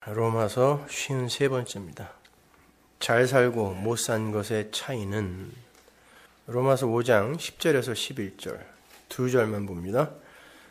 로마서 53번째입니다. 잘 살고 못 산 것의 차이는 로마서 5장 10절에서 11절 두 절만 봅니다.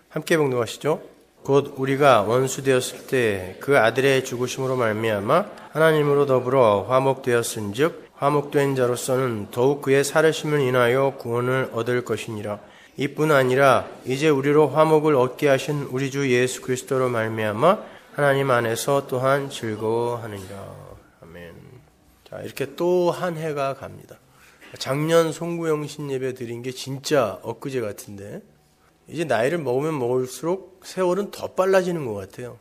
함께 봉독하시죠. 곧 우리가 원수 되었을 때 그 아들의 죽으심으로 말미암아 하나님으로 더불어 화목되었은즉 화목된 자로서는 더욱 그의 살으심을 인하여 구원을 얻을 것이니라. 이뿐 아니라 이제 우리로 화목을 얻게 하신 우리 주 예수 그리스도로 말미암아 하나님 안에서 또한 즐거워하느니라. 아멘. 자, 이렇게 또 한 해가 갑니다. 작년 송구영신 예배 드린 게 진짜 엊그제 같은데 이제 나이를 먹으면 먹을수록 세월은 더 빨라지는 것 같아요.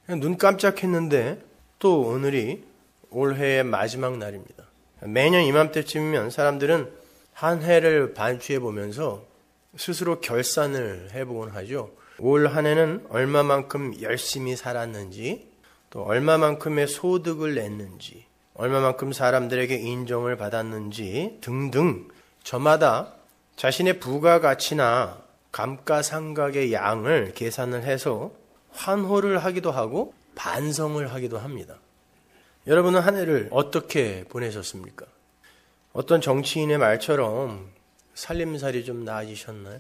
그냥 눈 깜짝했는데 또 오늘이 올해의 마지막 날입니다. 매년 이맘때쯤이면 사람들은 한 해를 반추해 보면서 스스로 결산을 해보곤 하죠. 올 한 해는 얼마만큼 열심히 살았는지, 또 얼마만큼의 소득을 냈는지, 얼마만큼 사람들에게 인정을 받았는지 등등 저마다 자신의 부가가치나 감가상각의 양을 계산을 해서 환호를 하기도 하고 반성을 하기도 합니다. 여러분은 한 해를 어떻게 보내셨습니까? 어떤 정치인의 말처럼 살림살이 좀 나아지셨나요?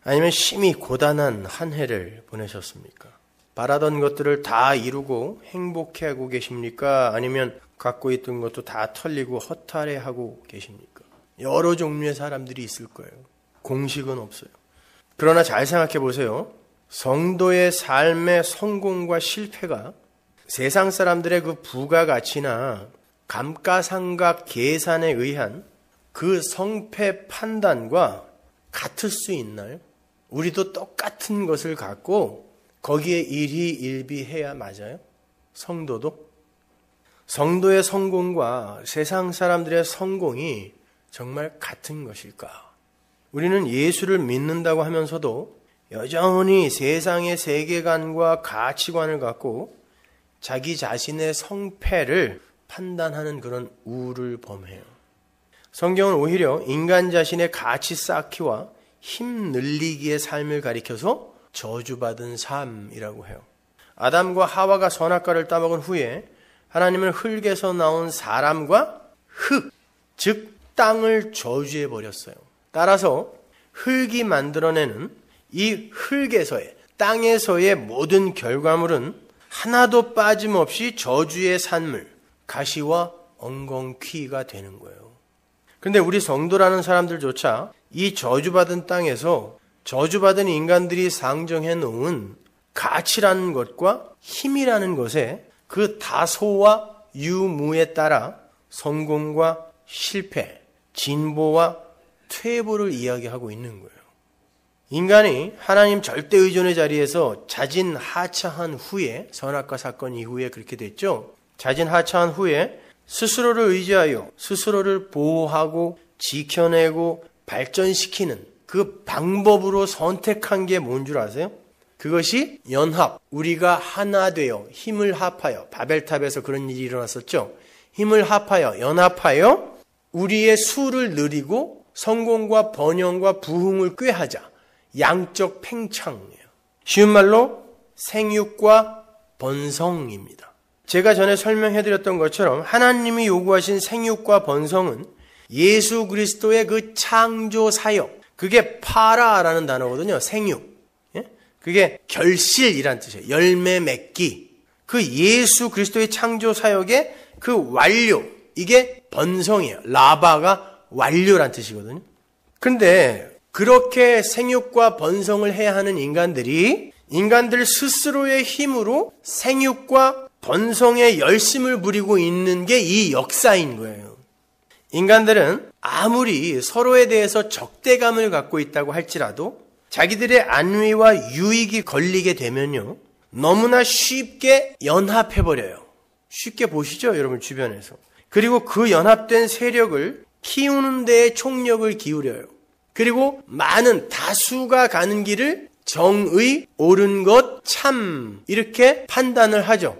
아니면 심히 고단한 한 해를 보내셨습니까? 바라던 것들을 다 이루고 행복해하고 계십니까? 아니면 갖고 있던 것도 다 털리고 허탈해하고 계십니까? 여러 종류의 사람들이 있을 거예요. 공식은 없어요. 그러나 잘 생각해 보세요. 성도의 삶의 성공과 실패가 세상 사람들의 그 부가가치나 감가상각 계산에 의한 그 성패 판단과 같을 수 있나요? 우리도 똑같은 것을 갖고 거기에 일희일비해야 맞아요? 성도도? 성도의 성공과 세상 사람들의 성공이 정말 같은 것일까? 우리는 예수를 믿는다고 하면서도 여전히 세상의 세계관과 가치관을 갖고 자기 자신의 성패를 판단하는 그런 우를 범해요. 성경은 오히려 인간 자신의 가치 쌓기와 힘 늘리기의 삶을 가리켜서 저주받은 삶이라고 해요. 아담과 하와가 선악과를 따먹은 후에 하나님은 흙에서 나온 사람과 흙, 즉 땅을 저주해 버렸어요. 따라서 흙이 만들어내는 이 흙에서의, 땅에서의 모든 결과물은 하나도 빠짐없이 저주의 산물, 가시와 엉겅퀴가 되는 거예요. 근데 우리 성도라는 사람들조차 이 저주받은 땅에서 저주받은 인간들이 상정해 놓은 가치라는 것과 힘이라는 것에 그 다소와 유무에 따라 성공과 실패, 진보와 퇴보를 이야기하고 있는 거예요. 인간이 하나님 절대 의존의 자리에서 자진 하차한 후에, 선악과 사건 이후에 그렇게 됐죠. 자진 하차한 후에 스스로를 의지하여 스스로를 보호하고 지켜내고 발전시키는 그 방법으로 선택한 게 뭔 줄 아세요? 그것이 연합, 우리가 하나 되어 힘을 합하여, 바벨탑에서 그런 일이 일어났었죠. 힘을 합하여, 연합하여 우리의 수를 누리고 성공과 번영과 부흥을 꾀하자. 양적 팽창이에요. 쉬운 말로 생육과 번성입니다. 제가 전에 설명해드렸던 것처럼 하나님이 요구하신 생육과 번성은 예수 그리스도의 그 창조 사역, 그게 파라라는 단어거든요. 생육. 그게 결실이란 뜻이에요. 열매 맺기. 그 예수 그리스도의 창조 사역의 그 완료, 이게 번성이에요. 라바가 완료란 뜻이거든요. 그런데 그렇게 생육과 번성을 해야 하는 인간들 스스로의 힘으로 생육과 번성의 열심을 부리고 있는 게 이 역사인 거예요. 인간들은 아무리 서로에 대해서 적대감을 갖고 있다고 할지라도 자기들의 안위와 유익이 걸리게 되면요, 너무나 쉽게 연합해버려요. 쉽게 보시죠, 여러분 주변에서. 그리고 그 연합된 세력을 키우는 데에 총력을 기울여요. 그리고 많은 다수가 가는 길을 정의, 옳은 것, 참 이렇게 판단을 하죠.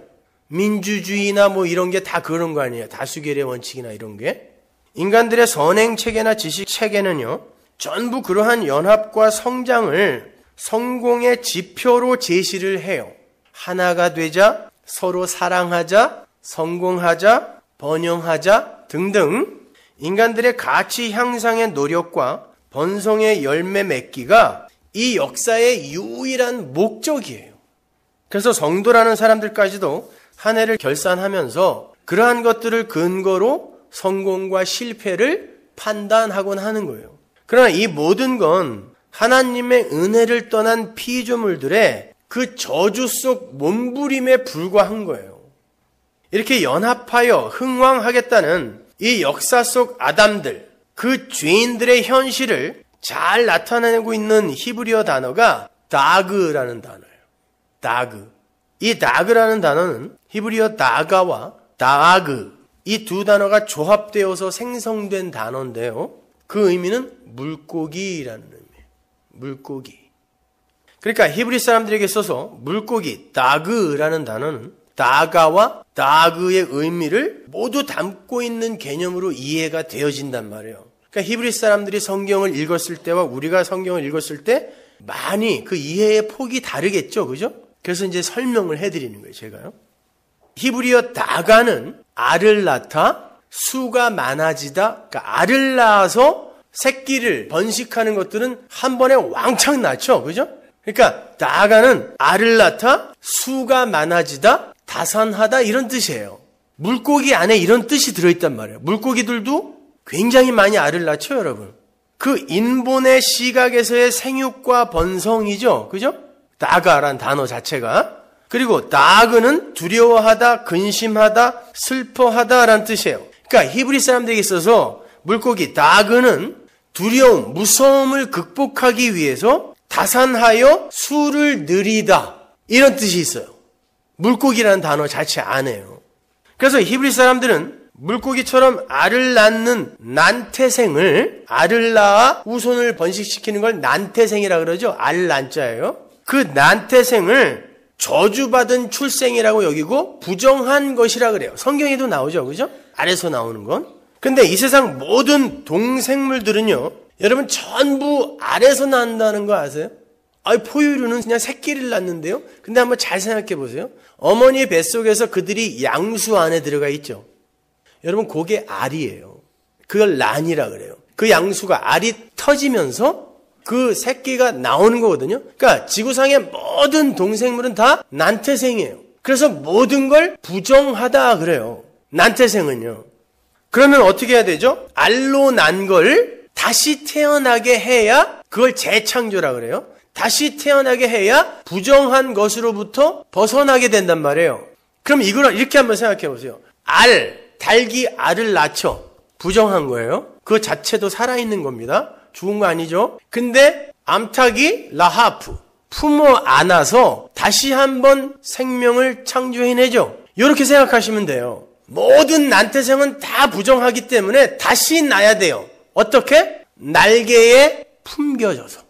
민주주의나 뭐 이런 게 다 그런 거 아니에요. 다수결의 원칙이나 이런 게. 인간들의 선행체계나 지식체계는요, 전부 그러한 연합과 성장을 성공의 지표로 제시를 해요. 하나가 되자, 서로 사랑하자, 성공하자, 번영하자 등등 인간들의 가치 향상의 노력과 번성의 열매 맺기가 이 역사의 유일한 목적이에요. 그래서 성도라는 사람들까지도 한 해를 결산하면서 그러한 것들을 근거로 성공과 실패를 판단하곤 하는 거예요. 그러나 이 모든 건 하나님의 은혜를 떠난 피조물들의 그 저주 속 몸부림에 불과한 거예요. 이렇게 연합하여 흥왕하겠다는 이 역사 속 아담들, 그 죄인들의 현실을 잘 나타내고 있는 히브리어 단어가 다그라는 단어예요. 다그. 이 다그라는 단어는 히브리어 다가와 다아그, 이 두 단어가 조합되어서 생성된 단어인데요. 그 의미는 물고기라는 의미예요. 물고기. 그러니까 히브리 사람들에게 있어서 물고기, 다그라는 단어는 다가와 다그의 의미를 모두 담고 있는 개념으로 이해가 되어진단 말이에요. 그러니까 히브리 사람들이 성경을 읽었을 때와 우리가 성경을 읽었을 때 많이 그 이해의 폭이 다르겠죠. 그죠? 그래서 이제 설명을 해드리는 거예요, 제가요. 히브리어 다가는 알을 낳다, 수가 많아지다, 그러니까 알을 낳아서 새끼를 번식하는 것들은 한 번에 왕창 낳죠. 그죠? 그러니까 다가는 알을 낳다, 수가 많아지다, 다산하다 이런 뜻이에요. 물고기 안에 이런 뜻이 들어있단 말이에요. 물고기들도 굉장히 많이 알을 낳죠, 여러분. 그 인본의 시각에서의 생육과 번성이죠. 그죠? 다가란 단어 자체가. 그리고 다그는 두려워하다, 근심하다, 슬퍼하다라는 뜻이에요. 그러니까 히브리 사람들에게 있어서 물고기 다그는 두려움, 무서움을 극복하기 위해서 다산하여 수를 느리다 이런 뜻이 있어요. 물고기라는 단어 자체 안에요. 그래서 히브리 사람들은 물고기처럼 알을 낳는 난태생을 알을 낳아 후손을 번식시키는 걸 난태생이라 그러죠. 알 난자예요. 그 난태생을 저주받은 출생이라고 여기고 부정한 것이라 그래요. 성경에도 나오죠. 그죠? 알에서 나오는 건. 근데 이 세상 모든 동생물들은요. 여러분 전부 알에서 난다는 거 아세요? 포유류는 그냥 새끼를 낳는데요. 근데 한번 잘 생각해 보세요. 어머니 뱃속에서 그들이 양수 안에 들어가 있죠. 여러분 그게 알이에요. 그걸 난이라 그래요. 그 양수가 알이 터지면서 그 새끼가 나오는 거거든요. 그러니까 지구상의 모든 동생물은 다 난태생이에요. 그래서 모든 걸 부정하다 그래요. 난태생은요. 그러면 어떻게 해야 되죠? 알로 난 걸 다시 태어나게 해야 그걸 재창조라 그래요. 다시 태어나게 해야 부정한 것으로부터 벗어나게 된단 말이에요. 그럼 이걸 이렇게 한번 생각해 보세요. 닭이 알을 낳죠. 부정한 거예요. 그 자체도 살아있는 겁니다. 죽은 거 아니죠. 근데 암탉이 라하프, 품어 안아서 다시 한번 생명을 창조해내죠. 이렇게 생각하시면 돼요. 모든 난태생은 다 부정하기 때문에 다시 낳아야 돼요. 어떻게? 날개에 품겨져서.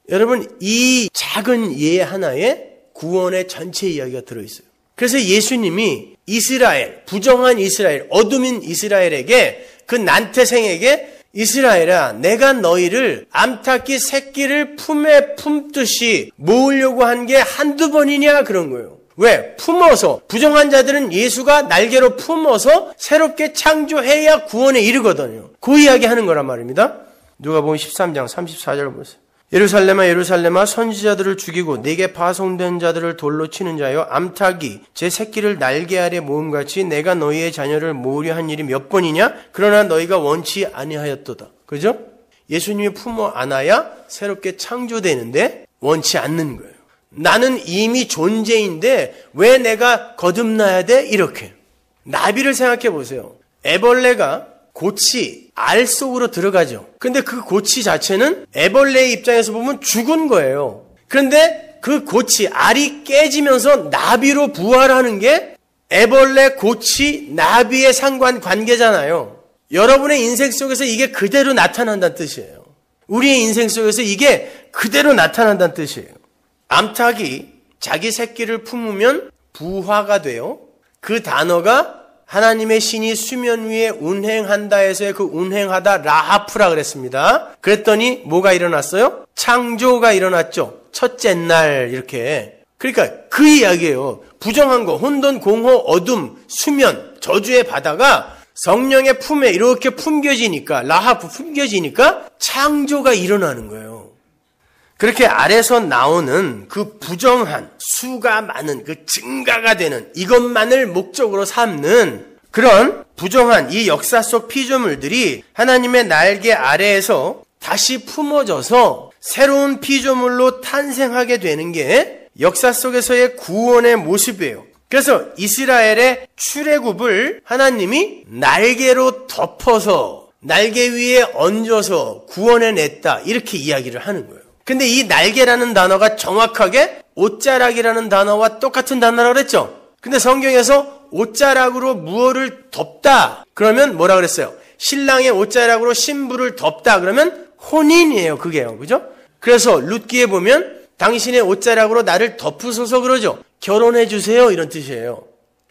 여러분 이 작은 예 하나에 구원의 전체 이야기가 들어있어요. 그래서 예수님이 이스라엘, 부정한 이스라엘, 어둠인 이스라엘에게 그 난태생에게 이스라엘아 내가 너희를 암탉이 새끼를 품에 품듯이 모으려고 한 게 한두 번이냐 그런 거예요. 왜? 품어서 부정한 자들은 예수가 날개로 품어서 새롭게 창조해야 구원에 이르거든요. 그 이야기 하는 거란 말입니다. 누가복음 13장 34절 보세요. 예루살렘아 예루살렘아 선지자들을 죽이고 내게 파송된 자들을 돌로 치는 자여 암탉이 제 새끼를 날개 아래 모음같이 내가 너희의 자녀를 모으려 한 일이 몇 번이냐? 그러나 너희가 원치 아니하였도다. 그죠? 예수님이 품어 안아야 새롭게 창조되는데 원치 않는 거예요. 나는 이미 존재인데 왜 내가 거듭나야 돼? 이렇게. 나비를 생각해 보세요. 애벌레가 고치, 알 속으로 들어가죠. 근데 그 고치 자체는 애벌레의 입장에서 보면 죽은 거예요. 그런데 그 고치, 알이 깨지면서 나비로 부활하는 게 애벌레, 고치, 나비의 상관관계잖아요. 여러분의 인생 속에서 이게 그대로 나타난다는 뜻이에요. 우리의 인생 속에서 이게 그대로 나타난다는 뜻이에요. 암탉이 자기 새끼를 품으면 부화가 돼요. 그 단어가 하나님의 신이 수면 위에 운행한다 해서의 그 운행하다 라하프라 그랬습니다. 그랬더니 뭐가 일어났어요? 창조가 일어났죠. 첫째 날 이렇게. 그러니까 그 이야기예요. 부정한 거, 혼돈, 공허, 어둠, 수면, 저주의 바다가 성령의 품에 이렇게 품겨지니까, 라하브 품겨지니까 창조가 일어나는 거예요. 그렇게 아래서 나오는 그 부정한, 수가 많은, 그 증가가 되는 이것만을 목적으로 삼는 그런 부정한 이 역사 속 피조물들이 하나님의 날개 아래에서 다시 품어져서 새로운 피조물로 탄생하게 되는 게 역사 속에서의 구원의 모습이에요. 그래서 이스라엘의 출애굽을 하나님이 날개로 덮어서 날개 위에 얹어서 구원해냈다, 이렇게 이야기를 하는 거예요. 근데 이 날개라는 단어가 정확하게 옷자락이라는 단어와 똑같은 단어라고 그랬죠. 근데 성경에서 옷자락으로 무엇을 덮다 그러면 뭐라 그랬어요? 신랑의 옷자락으로 신부를 덮다 그러면 혼인이에요. 그게요. 그죠? 그래서 룻기에 보면 당신의 옷자락으로 나를 덮으소서 그러죠. 결혼해 주세요, 이런 뜻이에요.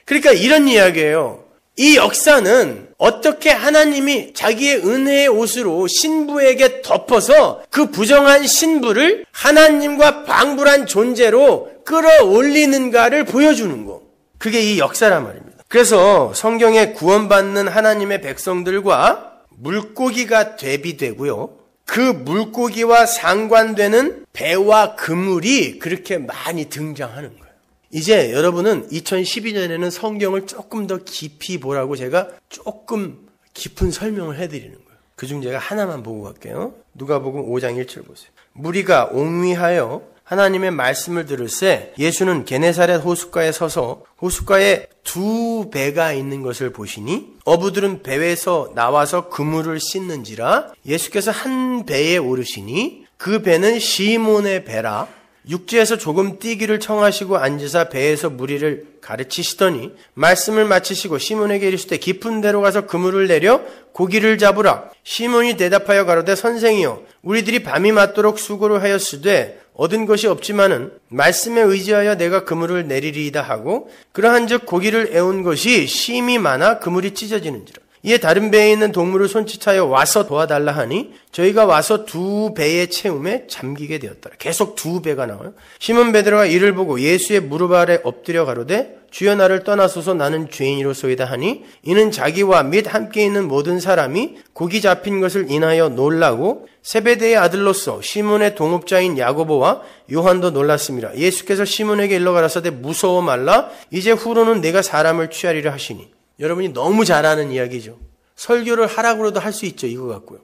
그러니까 이런 이야기예요. 이 역사는 어떻게 하나님이 자기의 은혜의 옷으로 신부에게 덮어서 그 부정한 신부를 하나님과 방불한 존재로 끌어올리는가를 보여주는 거. 그게 이 역사란 말입니다. 그래서 성경에 구원받는 하나님의 백성들과 물고기가 대비되고요. 그 물고기와 상관되는 배와 그물이 그렇게 많이 등장하는 거예요. 이제 여러분은 2012년에는 성경을 조금 더 깊이 보라고 제가 조금 깊은 설명을 해드리는 거예요. 그중 제가 하나만 보고 갈게요. 누가복음 5장 1절 보세요. 무리가 옹위하여 하나님의 말씀을 들을새 예수는 게네사렛 호숫가에 서서 호숫가에 두 배가 있는 것을 보시니 어부들은 배에서 나와서 그물을 씻는지라 예수께서 한 배에 오르시니 그 배는 시몬의 배라 육지에서 조금 뛰기를 청하시고 앉으사 배에서 무리를 가르치시더니 말씀을 마치시고 시몬에게 이르시되 깊은 데로 가서 그물을 내려 고기를 잡으라. 시몬이 대답하여 가로되 선생이여 우리들이 밤이 맞도록 수고를 하였으되 얻은 것이 없지만은 말씀에 의지하여 내가 그물을 내리리이다 하고 그러한즉 고기를 애운 것이 심이 많아 그물이 찢어지는지라. 이에 다른 배에 있는 동물을 손짓하여 와서 도와달라 하니 저희가 와서 두 배의 채움에 잠기게 되었더라. 계속 두 배가 나와요. 시몬 베드로가 이를 보고 예수의 무릎 아래 엎드려 가로되 주여 나를 떠나소서 나는 죄인이로소이다 하니 이는 자기와 및 함께 있는 모든 사람이 고기 잡힌 것을 인하여 놀라고 세베대의 아들로서 시몬의 동업자인 야고보와 요한도 놀랐습니다. 예수께서 시몬에게 일러 가라사대 무서워 말라 이제 후로는 내가 사람을 취하리라 하시니. 여러분이 너무 잘 아는 이야기죠. 설교를 하라고도 할 수 있죠. 이거 갖고요.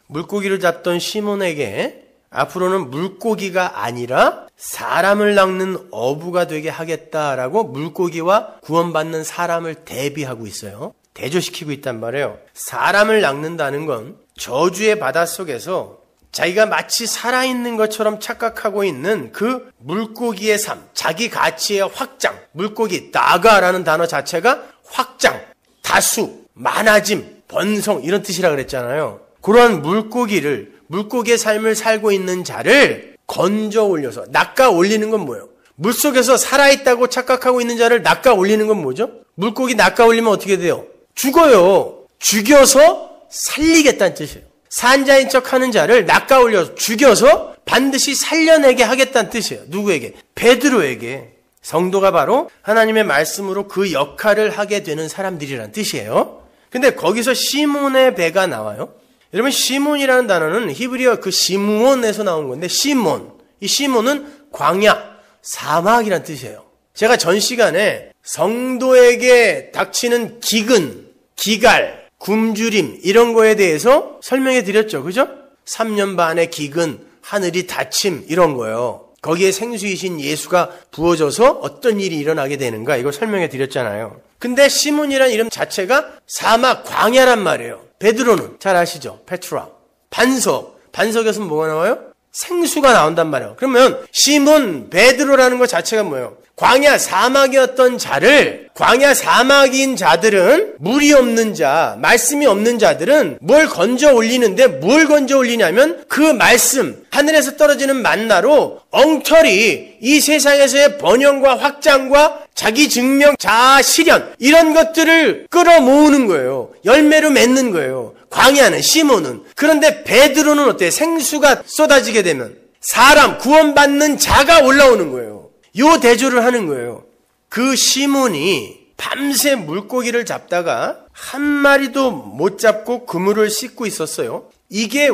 물고기를 잡던 시몬에게 앞으로는 물고기가 아니라 사람을 낚는 어부가 되게 하겠다라고 물고기와 구원받는 사람을 대비하고 있어요. 대조시키고 있단 말이에요. 사람을 낚는다는 건 저주의 바닷속에서 자기가 마치 살아있는 것처럼 착각하고 있는 그 물고기의 삶, 자기 가치의 확장, 물고기, 나가라는 단어 자체가 확장, 다수, 많아짐, 번성 이런 뜻이라 그랬잖아요. 그러한 물고기의 삶을 살고 있는 자를 건져 올려서 낚아 올리는 건 뭐예요? 물속에서 살아있다고 착각하고 있는 자를 낚아 올리는 건 뭐죠? 물고기 낚아 올리면 어떻게 돼요? 죽어요. 죽여서 살리겠다는 뜻이에요. 산자인 척하는 자를 낚아 올려서 죽여서 반드시 살려내게 하겠다는 뜻이에요. 누구에게? 베드로에게. 성도가 바로 하나님의 말씀으로 그 역할을 하게 되는 사람들이라는 뜻이에요. 근데 거기서 시몬의 배가 나와요. 여러분 시몬이라는 단어는 히브리어 그 시므온에서 나온 건데 시몬. 이 시몬은 광야, 사막이라는 뜻이에요. 제가 전 시간에 성도에게 닥치는 기근, 기갈, 굶주림 이런 거에 대해서 설명해 드렸죠. 그죠? 3년 반의 기근, 하늘이 닫힘 이런 거예요. 거기에 생수이신 예수가 부어져서 어떤 일이 일어나게 되는가 이거 설명해 드렸잖아요. 근데 시몬이라는 이름 자체가 사막, 광야란 말이에요. 베드로는 잘 아시죠? 페트라. 반석에서 뭐가 나와요? 생수가 나온단 말이에요. 그러면 시몬, 베드로라는 것 자체가 뭐예요? 광야 사막이었던 자를, 광야 사막인 자들은 물이 없는 자, 말씀이 없는 자들은 뭘 건져 올리는데 뭘 건져 올리냐면 그 말씀, 하늘에서 떨어지는 만나로 엉터리 이 세상에서의 번영과 확장과 자기 증명, 자아 실현 이런 것들을 끌어모으는 거예요. 열매로 맺는 거예요. 광야는, 시몬은. 그런데 베드로는 어때요? 생수가 쏟아지게 되면 사람, 구원받는 자가 올라오는 거예요. 요 대조를 하는 거예요. 그 시몬이 밤새 물고기를 잡다가 한 마리도 못 잡고 그물을 씻고 있었어요. 이게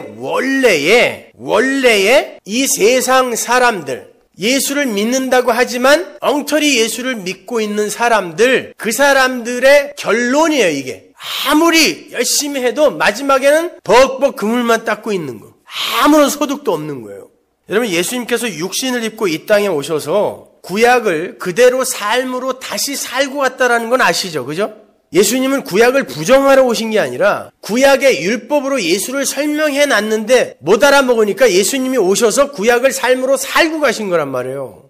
원래의 이 세상 사람들, 예수를 믿는다고 하지만 엉터리 예수를 믿고 있는 사람들, 그 사람들의 결론이에요, 이게. 아무리 열심히 해도 마지막에는 벅벅 그물만 닦고 있는 거. 아무런 소득도 없는 거예요. 여러분, 예수님께서 육신을 입고 이 땅에 오셔서 구약을 그대로 삶으로 다시 살고 갔다라는 건 아시죠? 그죠? 예수님은 구약을 부정하러 오신 게 아니라 구약의 율법으로 예수를 설명해 놨는데 못 알아먹으니까 예수님이 오셔서 구약을 삶으로 살고 가신 거란 말이에요.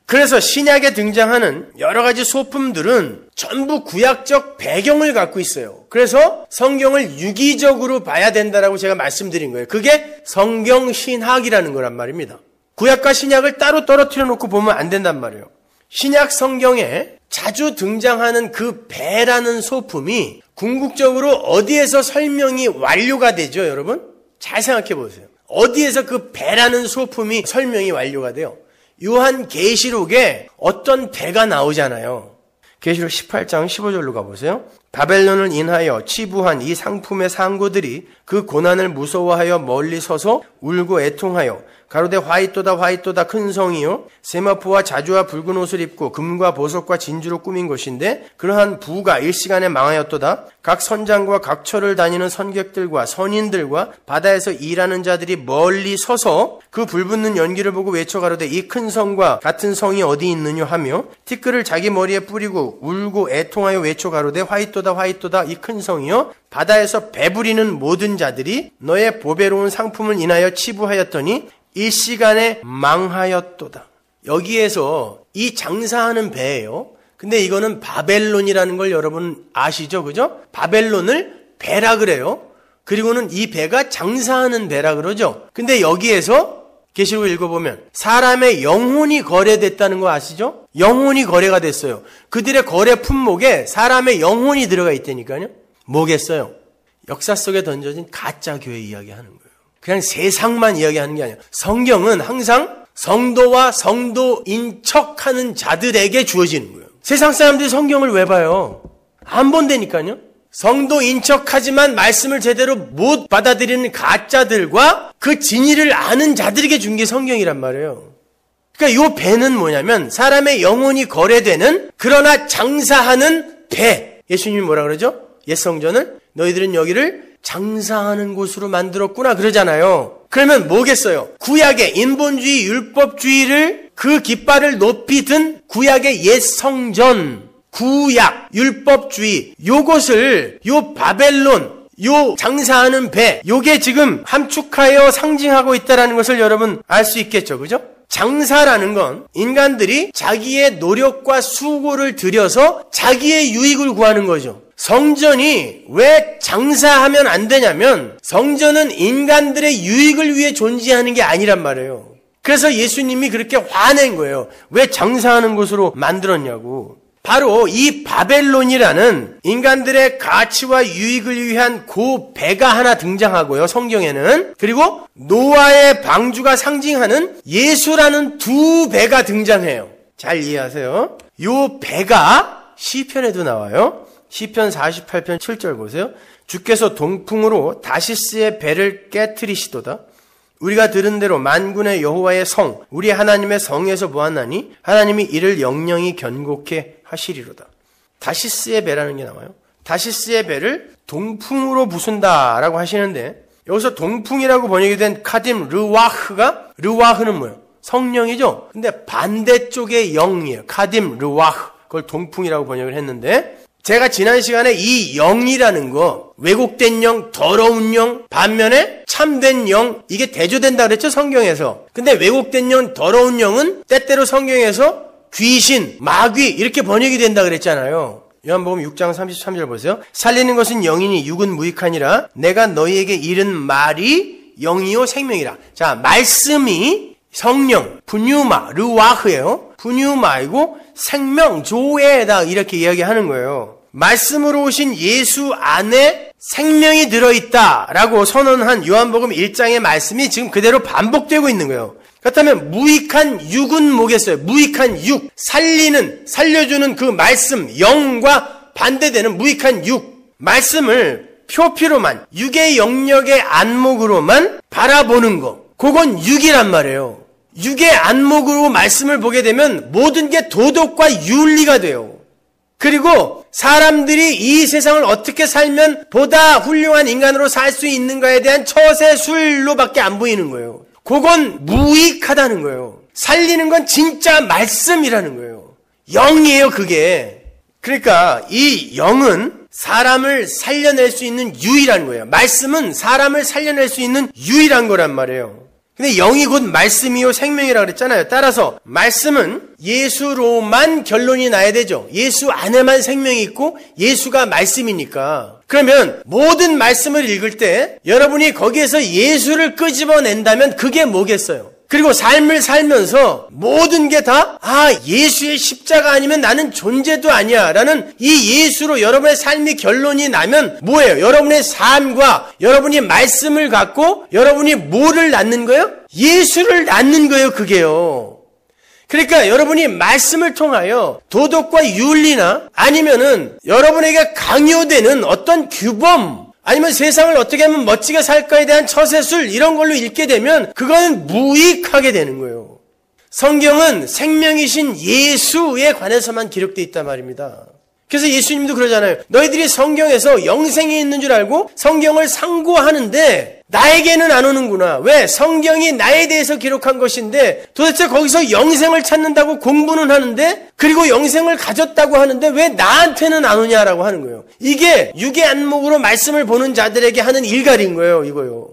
그래서 신약에 등장하는 여러 가지 소품들은 전부 구약적 배경을 갖고 있어요. 그래서 성경을 유기적으로 봐야 된다라고 제가 말씀드린 거예요. 그게 성경신학이라는 거란 말입니다. 구약과 신약을 따로 떨어뜨려 놓고 보면 안 된단 말이에요. 신약 성경에 자주 등장하는 그 배라는 소품이 궁극적으로 어디에서 설명이 완료가 되죠, 여러분? 잘 생각해 보세요. 어디에서 그 배라는 소품이 설명이 완료가 돼요? 요한계시록에 어떤 배가 나오잖아요. 계시록 18장 15절로 가보세요. 바벨론을 인하여 치부한 이 상품의 상고들이 그 고난을 무서워하여 멀리 서서 울고 애통하여 가로되 화이토다 큰 성이요 세마포와 자주와 붉은 옷을 입고 금과 보석과 진주로 꾸민 것인데 그러한 부가 일시간에 망하였도다. 각 선장과 각 처를 다니는 선객들과 선인들과 바다에서 일하는 자들이 멀리 서서 그 불붙는 연기를 보고 외쳐 가로되 이 큰 성과 같은 성이 어디 있느냐 하며 티끌을 자기 머리에 뿌리고 울고 애통하여 외쳐 가로되 화이토다 이 큰 성이요 바다에서 배부리는 모든 자들이 너의 보배로운 상품을 인하여 치부하였더니 일시간에 망하였도다. 여기에서 이 장사하는 배예요. 근데 이거는 바벨론이라는 걸 여러분 아시죠? 그죠? 바벨론을 배라 그래요. 그리고는 이 배가 장사하는 배라 그러죠. 근데 여기에서 계시록을 읽어보면 사람의 영혼이 거래됐다는 거 아시죠? 영혼이 거래가 됐어요. 그들의 거래 품목에 사람의 영혼이 들어가 있다니까요. 뭐겠어요? 역사 속에 던져진 가짜 교회 이야기하는 거예요. 그냥 세상만 이야기하는 게 아니에요. 성경은 항상 성도와 성도인 척하는 자들에게 주어지는 거예요. 세상 사람들이 성경을 왜 봐요? 안 본다니까요. 성도인 척하지만 말씀을 제대로 못 받아들이는 가짜들과 그 진리를 아는 자들에게 준 게 성경이란 말이에요. 그러니까 이 배는 뭐냐면 사람의 영혼이 거래되는 그러나 장사하는 배. 예수님이 뭐라 그러죠? 옛 성전을 너희들은 여기를 장사하는 곳으로 만들었구나 그러잖아요. 그러면 뭐겠어요? 구약의 인본주의, 율법주의를 그 깃발을 높이 든 구약의 옛 성전, 구약, 율법주의, 요것을 요 바벨론, 요 장사하는 배, 요게 지금 함축하여 상징하고 있다는 것을 여러분 알 수 있겠죠. 그죠? 장사라는 건 인간들이 자기의 노력과 수고를 들여서 자기의 유익을 구하는 거죠. 성전이 왜 장사하면 안 되냐면 성전은 인간들의 유익을 위해 존재하는 게 아니란 말이에요. 그래서 예수님이 그렇게 화낸 거예요. 왜 장사하는 곳으로 만들었냐고. 바로 이 바벨론이라는 인간들의 가치와 유익을 위한 그 배가 하나 등장하고요. 성경에는. 그리고 노아의 방주가 상징하는 예수라는 두 배가 등장해요. 잘 이해하세요. 요 배가 시편에도 나와요. 시편 48편 7절 보세요. 주께서 동풍으로 다시스의 배를 깨트리시도다. 우리가 들은 대로 만군의 여호와의 성, 우리 하나님의 성에서 보았나니 하나님이 이를 영영히 견고케 하시리로다. 다시스의 배라는 게 나와요. 다시스의 배를 동풍으로 부순다라고 하시는데 여기서 동풍이라고 번역이 된 카딤 르와흐는 뭐예요? 성령이죠? 근데 반대쪽의 영이에요. 카딤 르와흐. 그걸 동풍이라고 번역을 했는데 제가 지난 시간에 이 영이라는 거, 왜곡된 영, 더러운 영, 반면에 참된 영, 이게 대조된다 그랬죠, 성경에서. 근데 왜곡된 영, 더러운 영은 때때로 성경에서 귀신, 마귀 이렇게 번역이 된다 그랬잖아요. 요한복음 6장 33절 보세요. 살리는 것은 영이니 육은 무익하니라. 내가 너희에게 이른 말이 영이요 생명이라. 자, 말씀이 성령, 푸뉴마, 르와흐예요. 푸뉴마이고 생명, 조에다 이렇게 이야기하는 거예요. 말씀으로 오신 예수 안에 생명이 들어있다라고 선언한 요한복음 1장의 말씀이 지금 그대로 반복되고 있는 거예요. 그렇다면 무익한 육은 뭐겠어요? 무익한 육, 살려주는 그 말씀, 영과 반대되는 무익한 육, 말씀을 표피로만, 육의 영역의 안목으로만 바라보는 거, 그건 육이란 말이에요. 육의 안목으로 말씀을 보게 되면 모든 게 도덕과 윤리가 돼요. 그리고 사람들이 이 세상을 어떻게 살면 보다 훌륭한 인간으로 살 수 있는가에 대한 처세술로밖에 안 보이는 거예요. 그건 무익하다는 거예요. 살리는 건 진짜 말씀이라는 거예요. 영이에요, 그게. 그러니까 이 영은 사람을 살려낼 수 있는 유일한 거예요. 말씀은 사람을 살려낼 수 있는 유일한 거란 말이에요. 근데 영이 곧 말씀이요 생명이라고 그랬잖아요. 따라서 말씀은 예수로만 결론이 나야 되죠. 예수 안에만 생명이 있고 예수가 말씀이니까. 그러면 모든 말씀을 읽을 때 여러분이 거기에서 예수를 끄집어낸다면 그게 뭐겠어요? 그리고 삶을 살면서 모든 게 다 예수의 십자가 아니면 나는 존재도 아니야 라는 이 예수로 여러분의 삶이 결론이 나면 뭐예요? 여러분의 삶과 여러분이 말씀을 갖고 여러분이 뭐를 낳는 거예요? 예수를 낳는 거예요, 그게요. 그러니까 여러분이 말씀을 통하여 도덕과 윤리나 아니면은 여러분에게 강요되는 어떤 규범, 아니면 세상을 어떻게 하면 멋지게 살까에 대한 처세술 이런 걸로 읽게 되면 그건 무익하게 되는 거예요. 성경은 생명이신 예수에 관해서만 기록되어 있단 말입니다. 그래서 예수님도 그러잖아요. 너희들이 성경에서 영생이 있는 줄 알고 성경을 상고하는데 나에게는 안 오는구나. 왜? 성경이 나에 대해서 기록한 것인데 도대체 거기서 영생을 찾는다고 공부는 하는데 그리고 영생을 가졌다고 하는데 왜 나한테는 안 오냐라고 하는 거예요. 이게 육의 안목으로 말씀을 보는 자들에게 하는 일갈인 거예요. 이거요.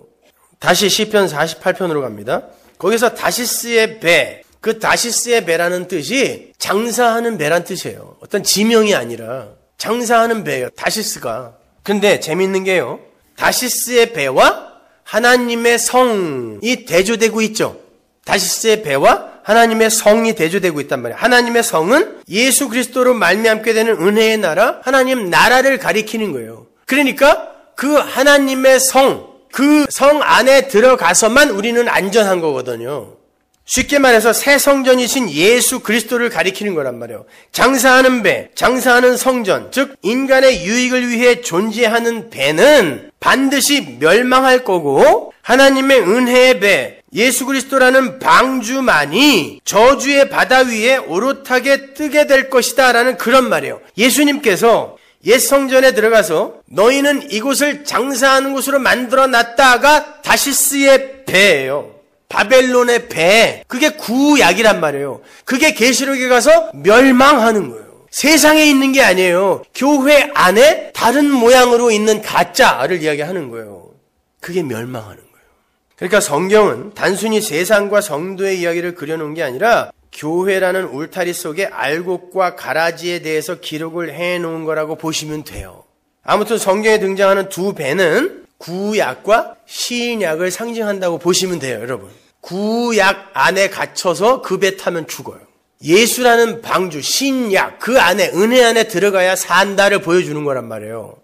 다시 시편 48편으로 갑니다. 거기서 다시스의 배, 그 다시스의 배라는 뜻이 장사하는 배란 뜻이에요. 어떤 지명이 아니라 장사하는 배예요. 다시스가. 근데 재밌는 게요. 다시스의 배와 하나님의 성이 대조되고 있죠. 다시스의 배와 하나님의 성이 대조되고 있단 말이에요. 하나님의 성은 예수 그리스도로 말미암게 되는 은혜의 나라, 하나님 나라를 가리키는 거예요. 그러니까 그 하나님의 성, 그 성 안에 들어가서만 우리는 안전한 거거든요. 쉽게 말해서 새 성전이신 예수 그리스도를 가리키는 거란 말이에요. 장사하는 배, 장사하는 성전, 즉 인간의 유익을 위해 존재하는 배는 반드시 멸망할 거고 하나님의 은혜의 배, 예수 그리스도라는 방주만이 저주의 바다 위에 오롯하게 뜨게 될 것이다 라는 그런 말이에요. 예수님께서 옛 성전에 들어가서 너희는 이곳을 장사하는 곳으로 만들어 놨다가 다시스의 배예요. 바벨론의 배, 그게 구약이란 말이에요. 그게 계시록에 가서 멸망하는 거예요. 세상에 있는 게 아니에요. 교회 안에 다른 모양으로 있는 가짜를 이야기하는 거예요. 그게 멸망하는 거예요. 그러니까 성경은 단순히 세상과 성도의 이야기를 그려놓은 게 아니라 교회라는 울타리 속에 알곡과 가라지에 대해서 기록을 해놓은 거라고 보시면 돼요. 아무튼 성경에 등장하는 두 배는 구약과 신약을 상징한다고 보시면 돼요, 여러분. 구약 안에 갇혀서 그 배 타면 죽어요. 예수라는 방주, 신약, 그 안에, 은혜 안에 들어가야 산다를 보여주는 거란 말이에요.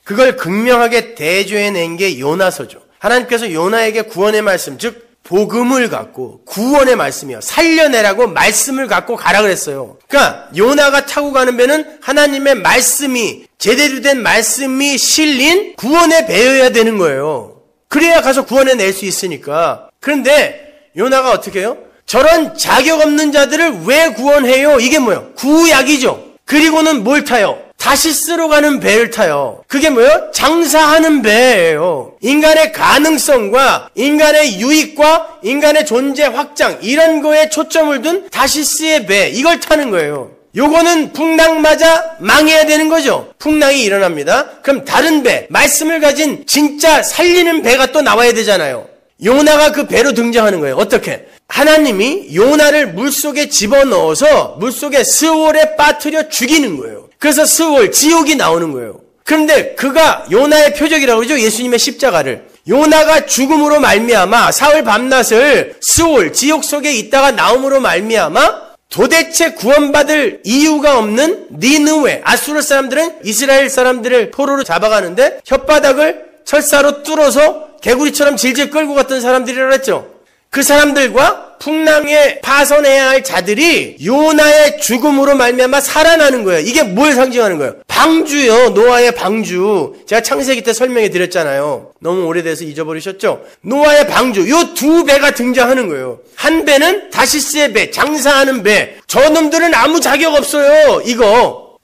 그걸 극명하게 대조해낸 게 요나서죠. 하나님께서 요나에게 구원의 말씀, 즉 복음을 갖고 구원의 말씀이요. 살려내라고 말씀을 갖고 가라 그랬어요. 그러니까 요나가 타고 가는 배는 하나님의 말씀이, 제대로 된 말씀이 실린 구원의 배여야 되는 거예요. 그래야 가서 구원해낼 수 있으니까. 그런데 요나가 어떻게 해요? 저런 자격 없는 자들을 왜 구원해요? 이게 뭐예요? 구약이죠. 그리고는 뭘 타요? 다시스로 가는 배를 타요. 그게 뭐예요? 장사하는 배예요. 인간의 가능성과 인간의 유익과 인간의 존재 확장 이런 거에 초점을 둔 다시스의 배, 이걸 타는 거예요. 요거는 풍랑 맞아 망해야 되는 거죠. 풍랑이 일어납니다. 그럼 다른 배, 말씀을 가진 진짜 살리는 배가 또 나와야 되잖아요. 요나가 그 배로 등장하는 거예요. 어떻게? 하나님이 요나를 물속에 집어넣어서 물속에 스올에 빠뜨려 죽이는 거예요. 그래서 스올, 지옥이 나오는 거예요. 그런데 그가 요나의 표적이라고 그러죠. 예수님의 십자가를. 요나가 죽음으로 말미암아 사흘 밤낮을 스올, 지옥 속에 있다가 나옴으로 말미암아 도대체 구원받을 이유가 없는 니느웨, 아수르 사람들은 이스라엘 사람들을 포로로 잡아가는데 혓바닥을 철사로 뚫어서 개구리처럼 질질 끌고 갔던 사람들이라고 했죠. 그 사람들과 풍랑에 파선해야 할 자들이 요나의 죽음으로 말미암아 살아나는 거예요. 이게 뭘 상징하는 거예요? 방주요. 노아의 방주. 제가 창세기 때 설명해 드렸잖아요. 너무 오래돼서 잊어버리셨죠? 노아의 방주. 요 두 배가 등장하는 거예요. 한 배는 다시스의 배, 장사하는 배. 저놈들은 아무 자격 없어요.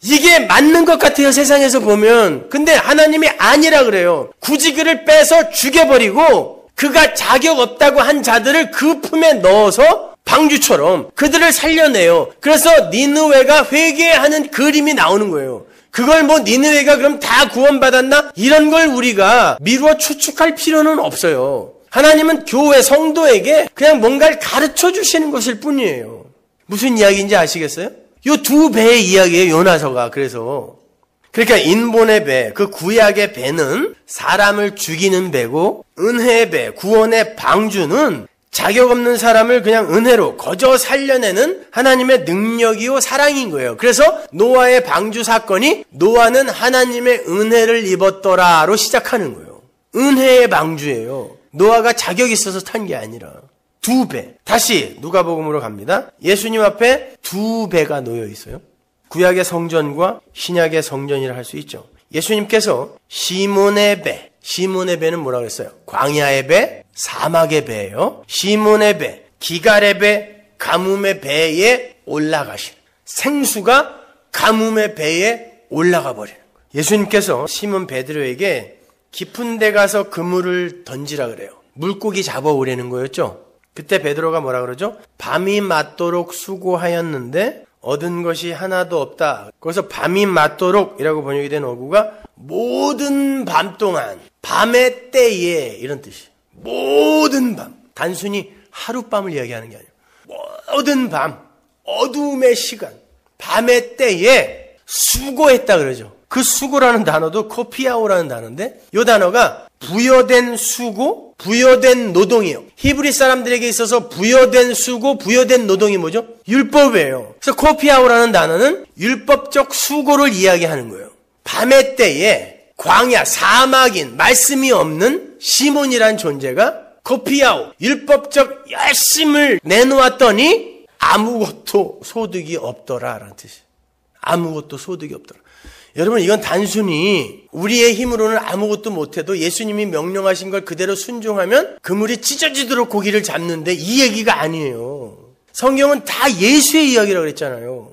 이게 맞는 것 같아요, 세상에서 보면. 근데 하나님이 아니라 그래요. 굳이 그를 빼서 죽여버리고 그가 자격 없다고 한 자들을 그 품에 넣어서 방주처럼 그들을 살려내요. 그래서 니느웨가 회개하는 그림이 나오는 거예요. 그걸 니느웨가 그럼 다 구원받았나? 이런 걸 우리가 미루어 추측할 필요는 없어요. 하나님은 교회 성도에게 그냥 뭔가를 가르쳐 주시는 것일 뿐이에요. 무슨 이야기인지 아시겠어요? 요 두 배의 이야기예요, 요나서가. 그러니까 인본의 배, 그 구약의 배는 사람을 죽이는 배고, 은혜의 배, 구원의 방주는 자격 없는 사람을 그냥 은혜로 거저 살려내는 하나님의 능력이요 사랑인 거예요. 그래서 노아의 방주 사건이 노아는 하나님의 은혜를 입었더라로 시작하는 거예요. 은혜의 방주예요. 노아가 자격이 있어서 탄 게 아니라. 두 배. 다시 누가복음으로 갑니다. 예수님 앞에 두 배가 놓여 있어요. 구약의 성전과 신약의 성전이라 할 수 있죠. 예수님께서 시몬의 배, 시몬의 배는 뭐라고 했어요? 광야의 배, 사막의 배예요. 시몬의 배, 기갈의 배, 가뭄의 배에 올라가신 생수가 가뭄의 배에 올라가 버리는 거예요. 예수님께서 시몬 베드로에게 깊은 데 가서 그물을 던지라 그래요. 물고기 잡아오려는 거였죠. 그때 베드로가 뭐라 그러죠? 밤이 맞도록 수고하였는데 얻은 것이 하나도 없다. 거기서 밤이 맞도록이라고 번역이 된 어구가 모든 밤 동안, 밤의 때에 이런 뜻이에요. 모든 밤. 단순히 하룻밤을 이야기하는 게 아니에요. 모든 밤, 어두움의 시간, 밤의 때에 수고했다 그러죠. 그 수고라는 단어도 코피아오라는 단어인데 이 단어가 부여된 수고, 부여된 노동이에요. 히브리 사람들에게 있어서 부여된 수고, 부여된 노동이 뭐죠? 율법이에요. 그래서 코피아오라는 단어는 율법적 수고를 이야기하는 거예요. 밤의 때에 광야, 사막인, 말씀이 없는 시몬이라는 존재가 코피아오, 율법적 열심을 내놓았더니 아무것도 소득이 없더라라는 뜻이에요. 아무것도 소득이 없더라. 여러분, 이건 단순히 우리의 힘으로는 아무것도 못해도 예수님이 명령하신 걸 그대로 순종하면 그물이 찢어지도록 고기를 잡는데 이 얘기가 아니에요. 성경은 다 예수의 이야기라고 그랬잖아요.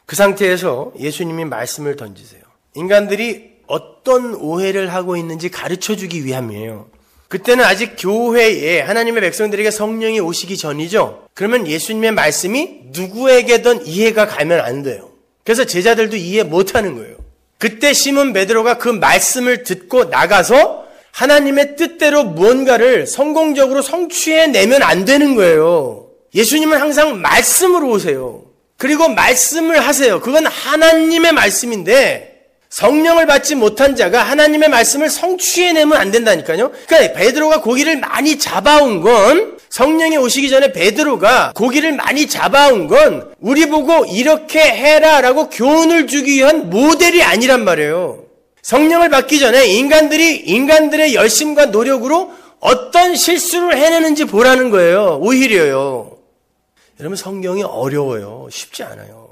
그 상태에서 예수님이 말씀을 던지세요. 인간들이 어떤 오해를 하고 있는지 가르쳐주기 위함이에요. 그때는 아직 교회에 하나님의 백성들에게 성령이 오시기 전이죠. 그러면 예수님의 말씀이 누구에게든 이해가 가면 안 돼요. 그래서 제자들도 이해 못하는 거예요. 그때 시몬 베드로가 그 말씀을 듣고 나가서 하나님의 뜻대로 무언가를 성공적으로 성취해내면 안 되는 거예요. 예수님은 항상 말씀으로 오세요. 그리고 말씀을 하세요. 그건 하나님의 말씀인데 성령을 받지 못한 자가 하나님의 말씀을 성취해내면 안 된다니까요. 그러니까 베드로가 고기를 많이 잡아온 건 성령이 오시기 전에 베드로가 고기를 많이 잡아온 건 우리 보고 이렇게 해라라고 교훈을 주기 위한 모델이 아니란 말이에요. 성령을 받기 전에 인간들의 열심과 노력으로 어떤 실수를 해내는지 보라는 거예요. 오히려요. 여러분, 성경이 어려워요. 쉽지 않아요.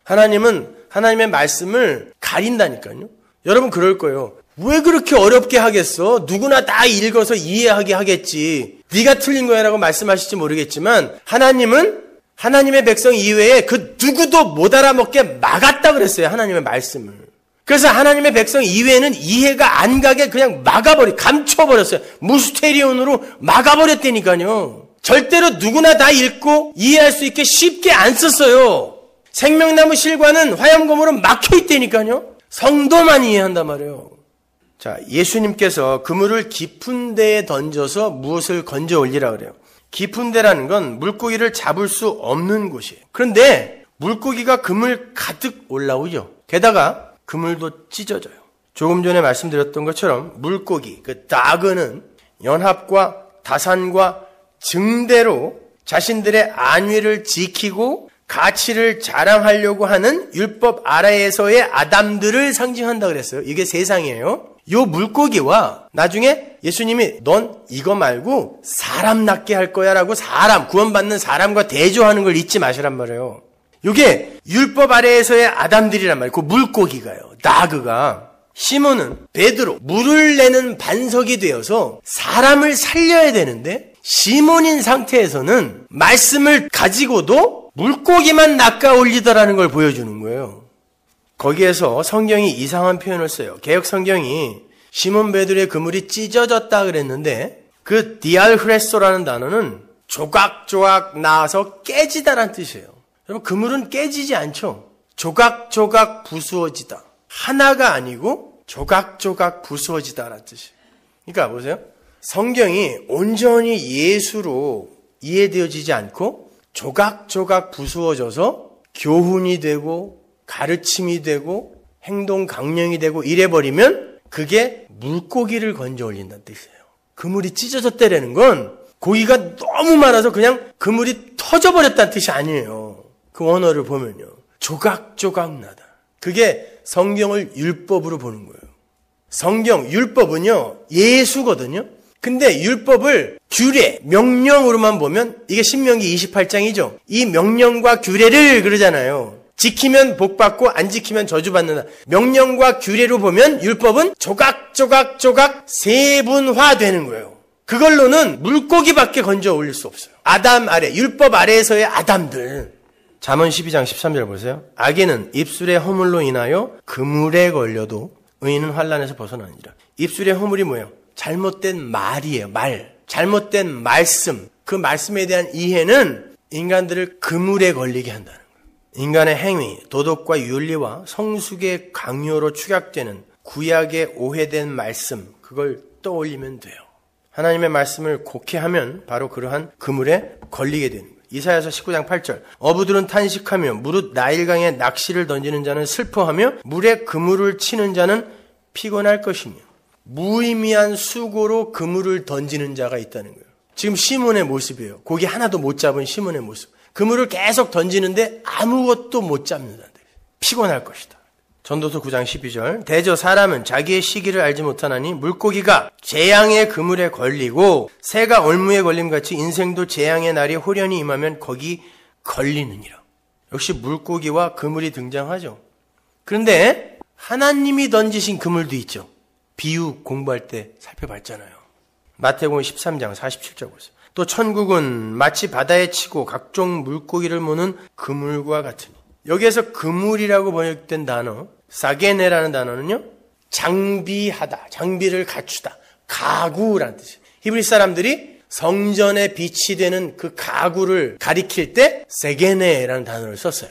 하나님은 하나님의 말씀을 가린다니까요. 여러분, 그럴 거예요. 왜 그렇게 어렵게 하겠어? 누구나 다 읽어서 이해하게 하겠지. 네가 틀린 거야 라고 말씀하실지 모르겠지만 하나님은 하나님의 백성 이외에 그 누구도 못 알아먹게 막았다 그랬어요. 하나님의 말씀을. 그래서 하나님의 백성 이외에는 이해가 안 가게 그냥 감춰버렸어요. 무스테리온으로 막아버렸다니까요. 절대로 누구나 다 읽고 이해할 수 있게 쉽게 안 썼어요. 생명나무 실과는 화염검으로 막혀있다니까요. 성도만 이해한단 말이에요. 자, 예수님께서 그물을 깊은 데에 던져서 무엇을 건져 올리라 그래요. 깊은 데라는 건 물고기를 잡을 수 없는 곳이에요. 그런데 물고기가 그물 가득 올라오죠. 게다가 그물도 찢어져요. 조금 전에 말씀드렸던 것처럼 물고기, 그 다그는 연합과 다산과 증대로 자신들의 안위를 지키고 가치를 자랑하려고 하는 율법 아래에서의 아담들을 상징한다 그랬어요. 이게 세상이에요. 요 물고기와 나중에 예수님이 넌 이거 말고 사람 낫게 할 거야 라고 구원받는 사람과 대조하는 걸 잊지 마시란 말이에요. 이게 율법 아래에서의 아담들이란 말이에요. 그 물고기가요. 나그가. 시몬은 베드로 물을 내는 반석이 되어서 사람을 살려야 되는데 시몬인 상태에서는 말씀을 가지고도 물고기만 낚아 올리더라는 걸 보여주는 거예요. 거기에서 성경이 이상한 표현을 써요. 개역 성경이 시몬 베드로의 그물이 찢어졌다 그랬는데 그 디알흐레소라는 단어는 조각조각 나와서 깨지다라는 뜻이에요. 여러분 그물은 깨지지 않죠. 조각조각 부수어지다. 하나가 아니고 조각조각 부수어지다라는 뜻이에요. 그러니까 보세요. 성경이 온전히 예수로 이해되어지지 않고 조각조각 부수어져서 교훈이 되고 가르침이 되고 행동 강령이 되고 이래버리면 그게 물고기를 건져 올린다는 뜻이에요. 그물이 찢어졌다라는 건 고기가 너무 많아서 그냥 그물이 터져버렸다는 뜻이 아니에요. 그 원어를 보면요. 조각조각 나다. 그게 성경을 율법으로 보는 거예요. 성경, 율법은요, 예수거든요. 근데 율법을 규례, 명령으로만 보면 이게 신명기 28장이죠. 이 명령과 규례를 그러잖아요. 지키면 복받고 안 지키면 저주받는다. 명령과 규례로 보면 율법은 조각조각조각 세분화되는 거예요. 그걸로는 물고기밖에 건져 올릴 수 없어요. 아담 아래, 율법 아래에서의 아담들. 잠언 12장 13절 보세요. 악인은 입술의 허물로 인하여 그물에 걸려도 의인은 환난에서 벗어나니라. 입술의 허물이 뭐예요? 잘못된 말이에요. 말. 잘못된 말씀. 그 말씀에 대한 이해는 인간들을 그물에 걸리게 한다는 거예요. 인간의 행위, 도덕과 윤리와 성숙의 강요로 축약되는 구약의 오해된 말씀, 그걸 떠올리면 돼요. 하나님의 말씀을 곡해하면 바로 그러한 그물에 걸리게 되는 거예요. 이사야서 19장 8절. 어부들은 탄식하며 무릇 나일강에 낚시를 던지는 자는 슬퍼하며 물에 그물을 치는 자는 피곤할 것이며 무의미한 수고로 그물을 던지는 자가 있다는 거예요. 지금 시몬의 모습이에요. 고기 하나도 못 잡은 시몬의 모습. 그물을 계속 던지는데 아무것도 못 잡는다. 피곤할 것이다. 전도서 9장 12절. 대저 사람은 자기의 시기를 알지 못하나니 물고기가 재앙의 그물에 걸리고 새가 올무에 걸림같이 인생도 재앙의 날이 호련히 임하면 거기 걸리느니라. 역시 물고기와 그물이 등장하죠. 그런데 하나님이 던지신 그물도 있죠. 비유 공부할 때 살펴봤잖아요. 마태복음 13장 47절 보세요. 또 천국은 마치 바다에 치고 각종 물고기를 모는 그물과 같으니. 여기에서 그물이라고 번역된 단어, 사게네라는 단어는요, 장비하다, 장비를 갖추다, 가구라는 뜻이에요. 히브리 사람들이 성전에 빛이 되는 그 가구를 가리킬 때 세게네라는 단어를 썼어요.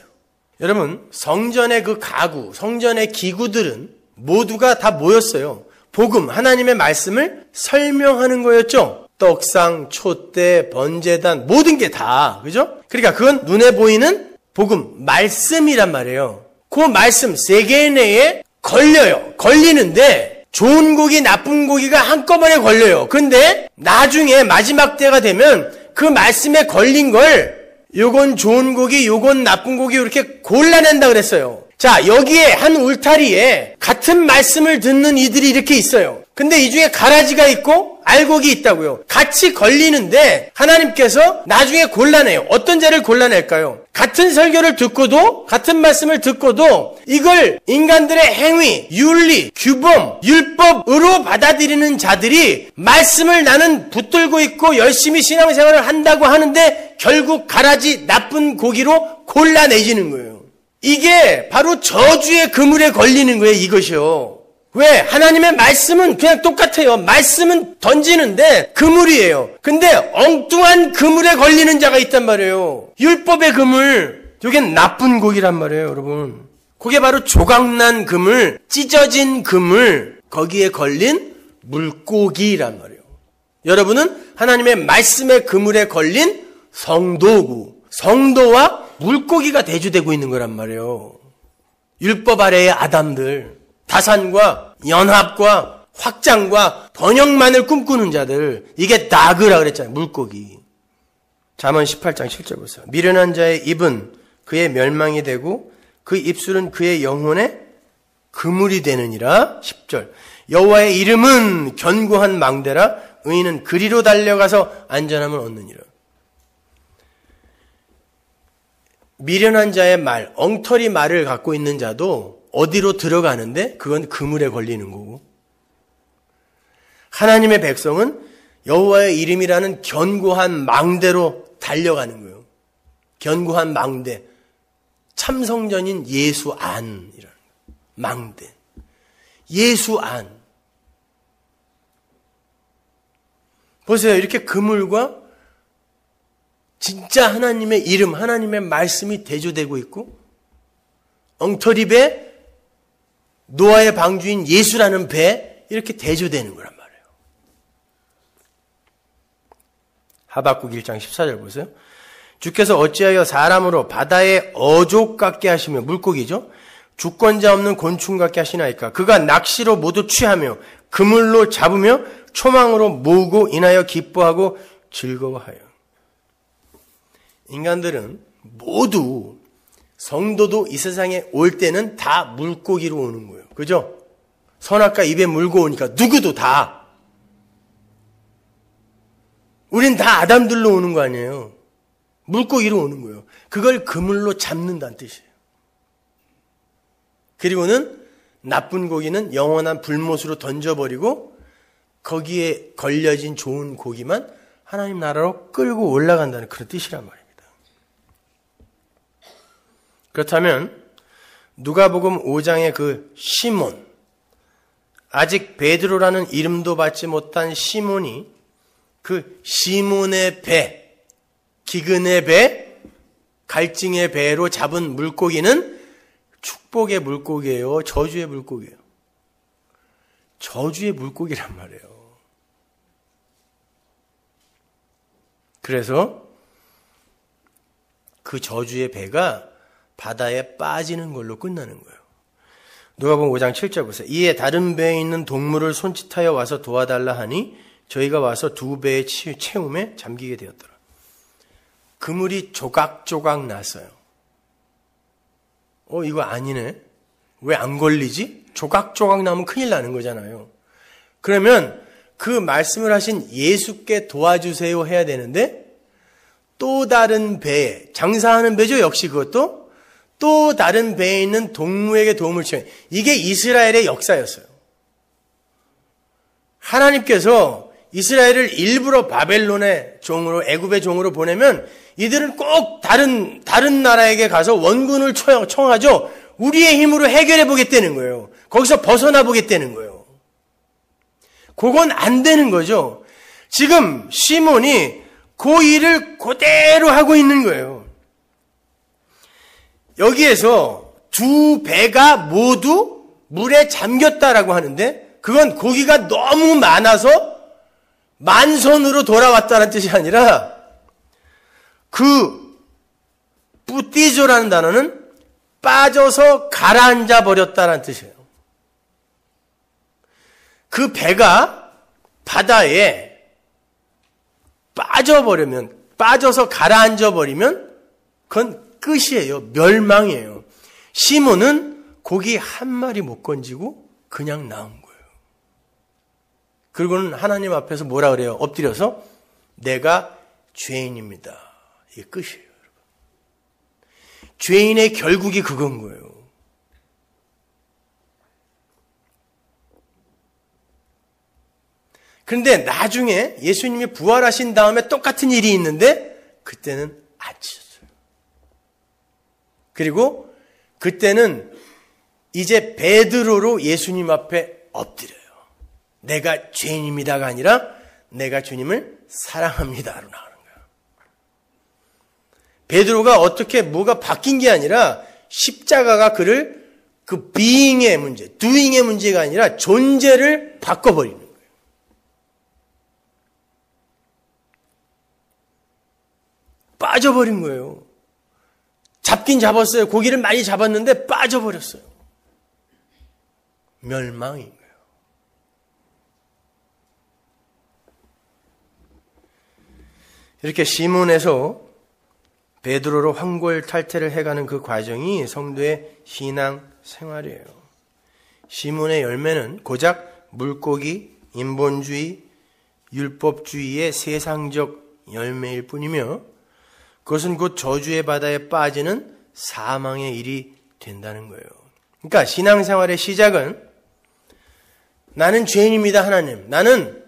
여러분, 성전의 그 가구, 성전의 기구들은 모두가 다 모였어요. 복음, 하나님의 말씀을 설명하는 거였죠. 떡상, 촛대, 번제단, 모든 게 다, 그죠? 그러니까 그건 눈에 보이는 복음, 말씀이란 말이에요. 그 말씀 세 개 내에 걸려요. 걸리는데 좋은 고기, 나쁜 고기가 한꺼번에 걸려요. 그런데 나중에 마지막 때가 되면 그 말씀에 걸린 걸 요건 좋은 고기, 요건 나쁜 고기 이렇게 골라낸다 그랬어요. 자, 여기에 한 울타리에 같은 말씀을 듣는 이들이 이렇게 있어요. 근데 이 중에 가라지가 있고 알곡이 있다고요. 같이 걸리는데 하나님께서 나중에 골라내요. 어떤 자를 골라낼까요? 같은 설교를 듣고도, 같은 말씀을 듣고도 이걸 인간들의 행위, 윤리, 규범, 율법으로 받아들이는 자들이 말씀을 나는 붙들고 있고 열심히 신앙생활을 한다고 하는데 결국 가라지, 나쁜 고기로 골라내지는 거예요. 이게 바로 저주의 그물에 걸리는 거예요, 이것이요. 왜? 하나님의 말씀은 그냥 똑같아요. 말씀은 던지는데 그물이에요. 근데 엉뚱한 그물에 걸리는 자가 있단 말이에요. 율법의 그물. 이게 나쁜 고기란 말이에요, 여러분. 그게 바로 조각난 그물, 찢어진 그물, 거기에 걸린 물고기란 말이에요. 여러분은 하나님의 말씀의 그물에 걸린 성도고, 성도와 물고기가 대조되고 있는 거란 말이에요. 율법 아래의 아담들, 다산과 연합과 확장과 번영만을 꿈꾸는 자들, 이게 나그라 그랬잖아요. 물고기. 잠언 18장 7절 보세요. 미련한 자의 입은 그의 멸망이 되고 그 입술은 그의 영혼에 그물이 되느니라. 10절. 여호와의 이름은 견고한 망대라. 의인은 그리로 달려가서 안전함을 얻느니라. 미련한 자의 말, 엉터리 말을 갖고 있는 자도 어디로 들어가는데 그건 그물에 걸리는 거고, 하나님의 백성은 여호와의 이름이라는 견고한 망대로 달려가는 거예요. 견고한 망대. 참성전인 예수 안이라는 망대. 예수 안. 보세요. 이렇게 그물과 진짜 하나님의 이름, 하나님의 말씀이 대조되고 있고, 엉터리 배, 노아의 방주인 예수라는 배, 이렇게 대조되는 거란 말이에요. 하박국 1장 14절 보세요. 주께서 어찌하여 사람으로 바다의 어족 같게 하시며, 물고기죠, 주권자 없는 곤충 같게 하시나이까. 그가 낚시로 모두 취하며 그물로 잡으며 초망으로 모으고 인하여 기뻐하고 즐거워하여. 인간들은 모두, 성도도 이 세상에 올 때는 다 물고기로 오는 거예요. 그죠? 선악과 입에 물고 오니까 누구도 다. 우린 다 아담들로 오는 거 아니에요. 물고기로 오는 거예요. 그걸 그물로 잡는다는 뜻이에요. 그리고는 나쁜 고기는 영원한 불못으로 던져버리고 거기에 걸려진 좋은 고기만 하나님 나라로 끌고 올라간다는 그런 뜻이란 말입니다. 그렇다면 누가복음 5장의 그 시몬, 아직 베드로라는 이름도 받지 못한 시몬이 그 시몬의 배, 기근의 배, 갈증의 배로 잡은 물고기는 축복의 물고기예요? 저주의 물고기예요? 저주의 물고기란 말이에요. 그래서 그 저주의 배가 바다에 빠지는 걸로 끝나는 거예요. 누가복음 5장 7절 보세요. 이에 다른 배에 있는 동물을 손짓하여 와서 도와달라 하니 저희가 와서 두 배의 채움에 잠기게 되었더라. 그물이 조각조각 났어요. 이거 아니네. 왜 안 걸리지? 조각조각 나면 큰일 나는 거잖아요. 그러면 그 말씀을 하신 예수께 도와주세요 해야 되는데, 또 다른 배에, 장사하는 배죠, 역시 그것도. 또 다른 배에 있는 동무에게 도움을 청해. 이게 이스라엘의 역사였어요. 하나님께서 이스라엘을 일부러 바벨론의 종으로, 애굽의 종으로 보내면 이들은 꼭 다른 나라에게 가서 원군을 청하죠. 우리의 힘으로 해결해 보겠다는 거예요. 거기서 벗어나 보겠다는 거예요. 그건 안 되는 거죠. 지금 시몬이 그 일을 그대로 하고 있는 거예요. 여기에서 두 배가 모두 물에 잠겼다라고 하는데, 그건 고기가 너무 많아서 만선으로 돌아왔다는 뜻이 아니라, 그 뿌띠조라는 단어는 빠져서 가라앉아 버렸다는 뜻이에요. 그 배가 바다에 빠져서 가라앉아 버리면 그건 끝이에요. 멸망이에요. 시몬은 고기 한 마리 못 건지고 그냥 나온 거예요. 그리고는 하나님 앞에서 뭐라 그래요? 엎드려서 내가 죄인입니다. 이게 끝이에요, 여러분. 죄인의 결국이 그건 거예요. 그런데 나중에 예수님이 부활하신 다음에 똑같은 일이 있는데 그때는 안 찢었어요. 그리고 그때는 이제 베드로로 예수님 앞에 엎드려요. 내가 죄인입니다가 아니라 내가 주님을 사랑합니다로 나가는 거예요. 베드로가 어떻게 뭐가 바뀐 게 아니라 십자가가 그를 그 being의 문제, doing의 문제가 아니라 존재를 바꿔버리는 거예요. 빠져버린 거예요. 잡긴 잡았어요. 고기를 많이 잡았는데 빠져버렸어요. 멸망인 거예요. 이렇게 시몬에서 베드로로 황골탈퇴를 해가는 그 과정이 성도의 신앙 생활이에요. 시몬의 열매는 고작 물고기, 인본주의, 율법주의의 세상적 열매일 뿐이며 그것은 곧 저주의 바다에 빠지는 사망의 일이 된다는 거예요. 그러니까 신앙생활의 시작은 나는 죄인입니다, 하나님. 나는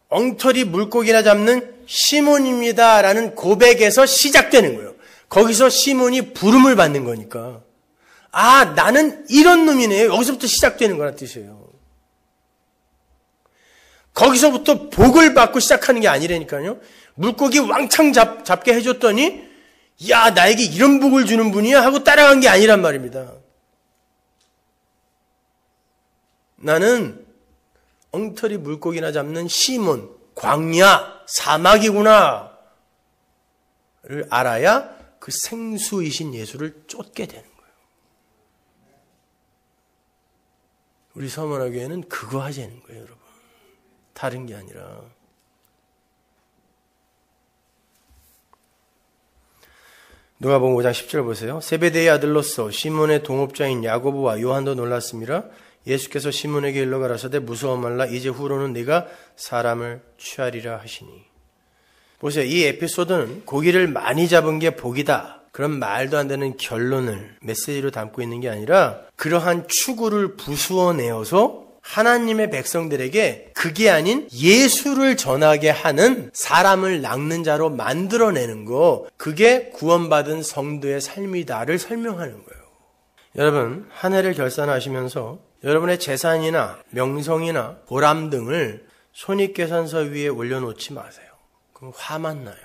엉터리 물고기나 잡는 시몬입니다 라는 고백에서 시작되는 거예요. 거기서 시몬이 부름을 받는 거니까. 아, 나는 이런 놈이네요. 여기서부터 시작되는 거란 뜻이에요. 거기서부터 복을 받고 시작하는 게 아니라니까요. 물고기 왕창 잡게 해줬더니 야, 나에게 이런 복을 주는 분이야 하고 따라간 게 아니란 말입니다. 나는 엉터리 물고기나 잡는 시몬, 광야, 사막이구나 를 알아야 그 생수이신 예수를 쫓게 되는 거예요. 우리 서머나교회는 그거 하자는 거예요, 여러분. 다른 게 아니라. 누가복음 5장 10절 보세요. 세베대의 아들로서 시몬의 동업자인 야고보와 요한도 놀랐습니다. 예수께서 시몬에게 일러 가라사대 무서워 말라. 이제 후로는 네가 사람을 취하리라 하시니. 보세요. 이 에피소드는 고기를 많이 잡은 게 복이다. 그런 말도 안 되는 결론을 메시지로 담고 있는 게 아니라 그러한 추구를 부수어내어서 하나님의 백성들에게 그게 아닌 예수를 전하게 하는 사람을 낚는 자로 만들어내는 거, 그게 구원받은 성도의 삶이다를 설명하는 거예요. 여러분, 한 해를 결산하시면서 여러분의 재산이나 명성이나 보람 등을 손익계산서 위에 올려놓지 마세요. 그럼 화만 나요.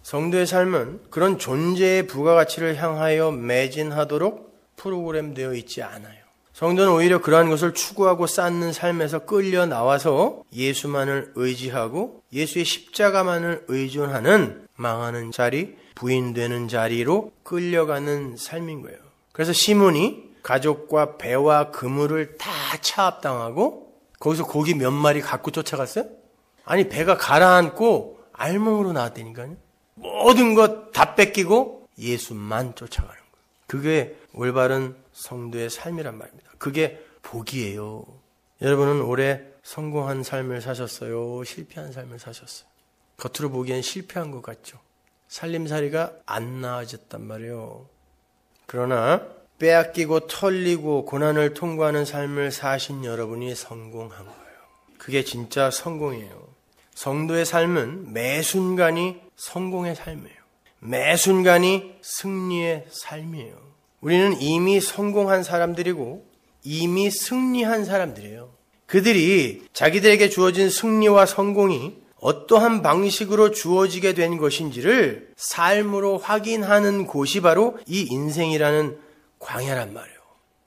성도의 삶은 그런 존재의 부가가치를 향하여 매진하도록 프로그램되어 있지 않아요. 성도는 오히려 그러한 것을 추구하고 쌓는 삶에서 끌려 나와서 예수만을 의지하고 예수의 십자가만을 의존하는 망하는 자리, 부인되는 자리로 끌려가는 삶인 거예요. 그래서 시몬이 가족과 배와 그물을 다 차압당하고 거기서 고기 몇 마리 갖고 쫓아갔어요? 아니, 배가 가라앉고 알몸으로 나왔다니까요. 모든 것 다 뺏기고 예수만 쫓아가는 거예요. 그게 올바른 성도의 삶이란 말입니다. 그게 복이에요. 여러분은 올해 성공한 삶을 사셨어요? 실패한 삶을 사셨어요? 겉으로 보기엔 실패한 것 같죠? 살림살이가 안 나아졌단 말이에요. 그러나 빼앗기고 털리고 고난을 통과하는 삶을 사신 여러분이 성공한 거예요. 그게 진짜 성공이에요. 성도의 삶은 매 순간이 성공의 삶이에요. 매 순간이 승리의 삶이에요. 우리는 이미 성공한 사람들이고 이미 승리한 사람들이에요. 그들이 자기들에게 주어진 승리와 성공이 어떠한 방식으로 주어지게 된 것인지를 삶으로 확인하는 곳이 바로 이 인생이라는 광야란 말이에요.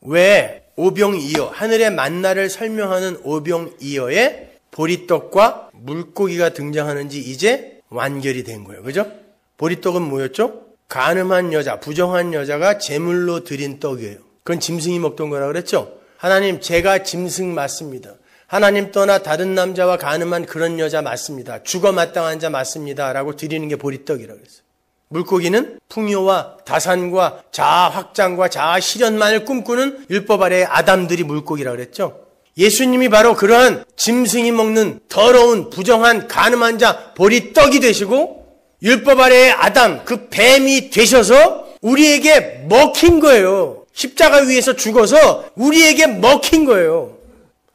왜 오병이어, 하늘의 만나를 설명하는 오병이어의 보리떡과 물고기가 등장하는지 이제 완결이 된 거예요. 그죠? 보리떡은 뭐였죠? 간음한 여자, 부정한 여자가 제물로 드린 떡이에요. 그건 짐승이 먹던 거라 그랬죠? 하나님, 제가 짐승 맞습니다. 하나님 떠나 다른 남자와 간음한 그런 여자 맞습니다. 죽어 마땅한 자 맞습니다. 라고 드리는 게 보리떡이라고 했어요. 물고기는 풍요와 다산과 자아 확장과 자아 실현만을 꿈꾸는 율법 아래의 아담들이 물고기라고 그랬죠? 예수님이 바로 그러한 짐승이 먹는 더러운 부정한 간음한 자 보리떡이 되시고 율법 아래의 아담, 그 뱀이 되셔서 우리에게 먹힌 거예요. 십자가 위에서 죽어서 우리에게 먹힌 거예요.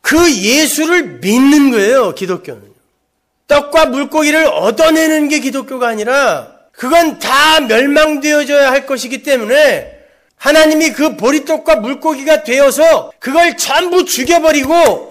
그 예수를 믿는 거예요, 기독교는. 떡과 물고기를 얻어내는 게 기독교가 아니라 그건 다 멸망되어져야 할 것이기 때문에 하나님이 그 보리떡과 물고기가 되어서 그걸 전부 죽여버리고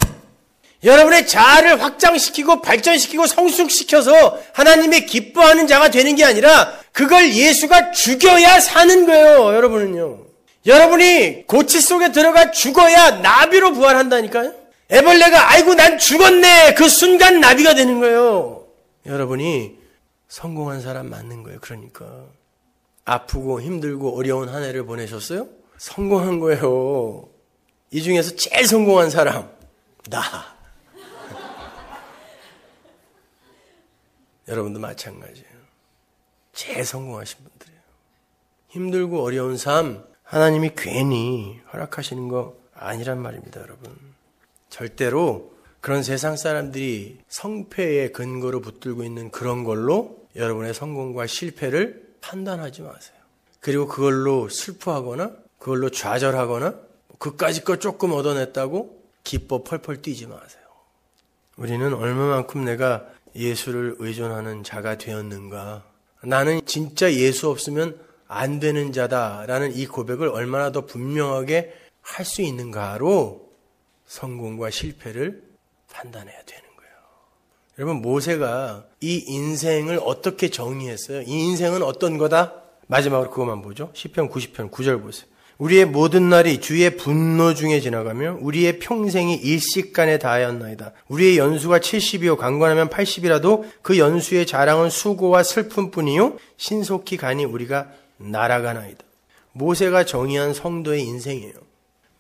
여러분의 자아를 확장시키고 발전시키고 성숙시켜서 하나님의 기뻐하는 자가 되는 게 아니라 그걸 예수가 죽여야 사는 거예요, 여러분은요. 여러분이 고치 속에 들어가 죽어야 나비로 부활한다니까요. 애벌레가 아이고 난 죽었네 그 순간 나비가 되는 거예요. 여러분이 성공한 사람 맞는 거예요. 그러니까 아프고 힘들고 어려운 한 해를 보내셨어요? 성공한 거예요. 이 중에서 제일 성공한 사람 나. 여러분도 마찬가지예요. 제일 성공하신 분들이에요. 힘들고 어려운 삶 하나님이 괜히 허락하시는 거 아니란 말입니다, 여러분. 절대로 그런 세상 사람들이 성패의 근거로 붙들고 있는 그런 걸로 여러분의 성공과 실패를 판단하지 마세요. 그리고 그걸로 슬퍼하거나 그걸로 좌절하거나 그까짓 거 조금 얻어냈다고 기뻐 펄펄 뛰지 마세요. 우리는 얼마만큼 내가 예수를 의존하는 자가 되었는가, 나는 진짜 예수 없으면 안 되는 자다라는 이 고백을 얼마나 더 분명하게 할 수 있는가로 성공과 실패를 판단해야 되는 거예요. 여러분, 모세가 이 인생을 어떻게 정의했어요? 이 인생은 어떤 거다? 마지막으로 그것만 보죠. 시편 90편 9절 보세요. 우리의 모든 날이 주의 분노 중에 지나가며 우리의 평생이 일식간에 다하였나이다. 우리의 연수가 70이요 강건하면 80이라도 그 연수의 자랑은 수고와 슬픔뿐이요 신속히 가니 우리가 날아가나이다. 모세가 정의한 성도의 인생이에요.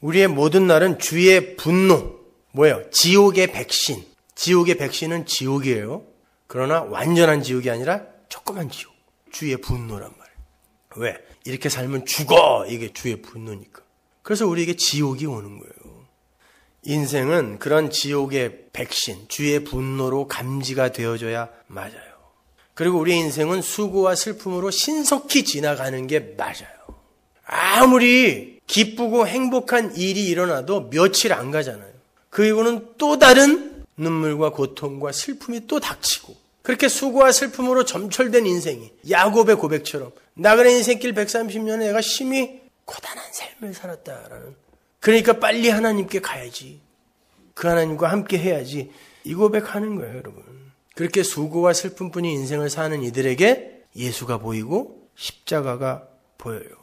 우리의 모든 날은 주의 분노, 뭐예요? 지옥의 백신. 지옥의 백신은 지옥이에요. 그러나 완전한 지옥이 아니라 조그만 지옥. 주의 분노란 말이에요. 왜? 이렇게 살면 죽어! 이게 주의 분노니까. 그래서 우리에게 지옥이 오는 거예요. 인생은 그런 지옥의 백신, 주의 분노로 감지가 되어져야 맞아요. 그리고 우리의 인생은 수고와 슬픔으로 신속히 지나가는 게 맞아요. 아무리 기쁘고 행복한 일이 일어나도 며칠 안 가잖아요. 그 이후는 또 다른 눈물과 고통과 슬픔이 또 닥치고, 그렇게 수고와 슬픔으로 점철된 인생이 야곱의 고백처럼 나그네 인생길 130년에 내가 심히 고단한 삶을 살았다라는, 그러니까 빨리 하나님께 가야지, 그 하나님과 함께 해야지, 이 고백하는 거예요, 여러분. 그렇게 수고와 슬픔뿐인 인생을 사는 이들에게 예수가 보이고 십자가가 보여요.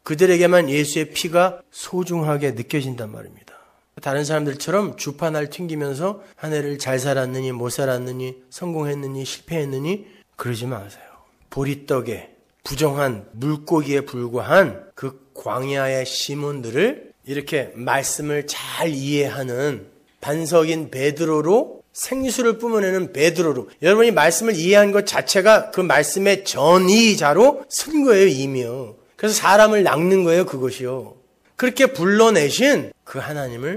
그들에게만 예수의 피가 소중하게 느껴진단 말입니다. 다른 사람들처럼 주판을 튕기면서 한 해를 잘 살았느니 못 살았느니 성공했느니 실패했느니 그러지 마세요. 보리떡에 부정한 물고기에 불과한 그 광야의 시몬들을 이렇게 말씀을 잘 이해하는 반석인 베드로로, 생수를 뿜어내는 베드로로, 여러분이 말씀을 이해한 것 자체가 그 말씀의 전이자로 쓴 거예요, 이미요. 그래서 사람을 낚는 거예요, 그것이요. 그렇게 불러내신 그 하나님을